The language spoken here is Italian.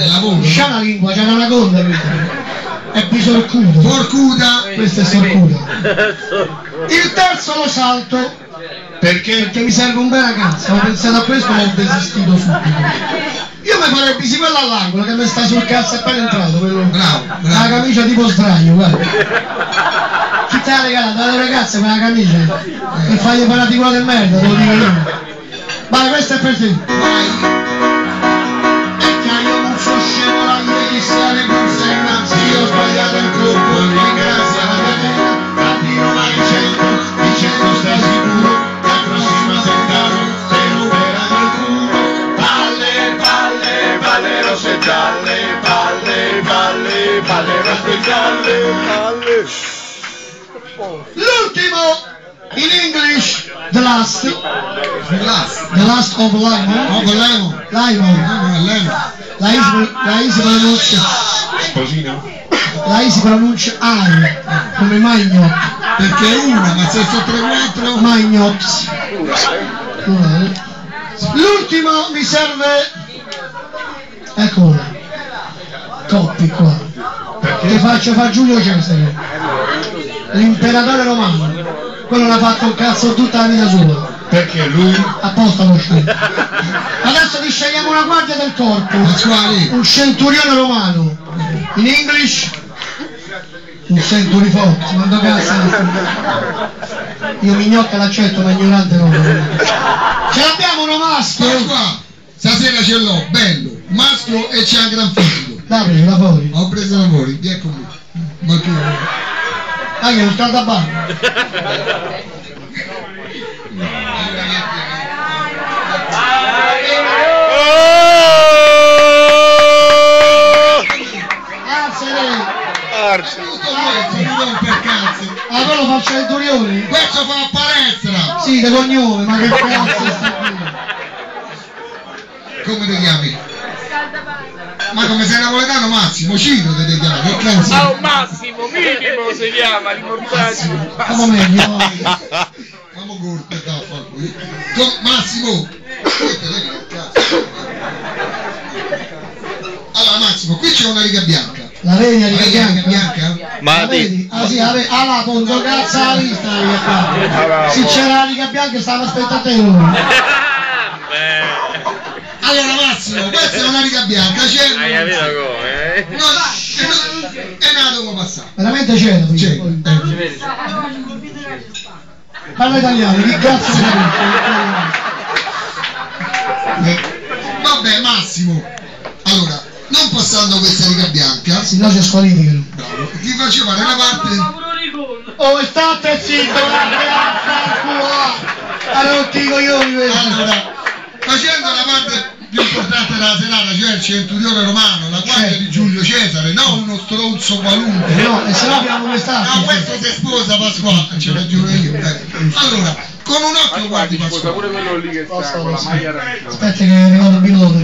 lavoro. C'ha la lingua, c'ha l'anaconda questa. È bisorcuto. Forcuta. Questa è sorcuta. Il terzo lo salto. Perché mi serve un bel ragazzo. Ho pensato a questo ma ho desistito subito. Io mi farei bisi quello all'angolo che mi sta sul cazzo appena entrato, quello. Bravo. La camicia tipo sdraio, guarda. Chi te l'ha regalata? Dalle ragazze quella camicia. Per fargli fare la del merda, te lo dico io. Vai, questo è per te. Vai. E che io non so scemo la ieri sera con senza. Io ho sbagliato il gruppo, ringrazia la catena. Latino Maricento, dicendo stai sicuro che al prossimo sentato te lo operano il culo. Palle, palle, palle rosse gialle, palle, palle, palle rosse gialle, palle. L'ultimo in English, the last of Lemon. La si pronuncia I, come Magnot. Perché è una, ma se sono 3-4 Magnot. L'ultimo mi serve, eccolo là, Coppi qua, che faccio fa Giulio Cesare, l'imperatore romano. Quello l'ha fatto un cazzo tutta la vita sua. Perché lui? Apposta lo scelto. Adesso ti scegliamo una guardia del corpo. Un centurione romano. In English? Un centurione, quando cazzo. Io mignotta l'accetto, ma ignorante no. Ce l'abbiamo uno maschio? Qua, stasera ce l'ho, bello, maschio e c'è un gran figlio. Dai, la fuori. Ho preso la fuori, vieni con me. Ma che... Ah, che è un scaldabanco. Ah, quello faccio il Turioni? Questo fa a palestra! Sì, di cognome, ma che cazzo sta qui? Come ti chiami? Ma come sei napoletano Massimo, Cino ti chiami, che cazzo? Ah, un Massimo, minimo si chiama, l'immortaggio. Come meglio, Siamo corti, Massimo! Allora Massimo, qui c'è una riga bianca. La vedi la riga bianca? Ma la vedi? Ah sì, la punto cazzo la vista la riga bianca. Se c'era la riga bianca stava aspettando te. Allora Massimo, questa è una riga bianca, c'è. Hai capito come? No, è nato come passato. Veramente c'era? C'è. Parla italiano, che cazzo sei? Vabbè Massimo, allora, non passando questa riga bianca, sì, no c'è squalificano. Bravo, ti faccio fare la parte. Oh, state zitto, allora non ti coglioni questo. Allora, facendo la parte più importante della serata, cioè il centurione romano, la guardia di Giulio Cesare, non uno stronzo qualunque. No, e se no abbiamo quest'altro. No, questo si sposa Pasquale, ce lo giuro io. Allora, con un occhio guardi Pasquale. Pure quello lì che sta con la maglia arancione. Aspetta che è arrivato il pilota.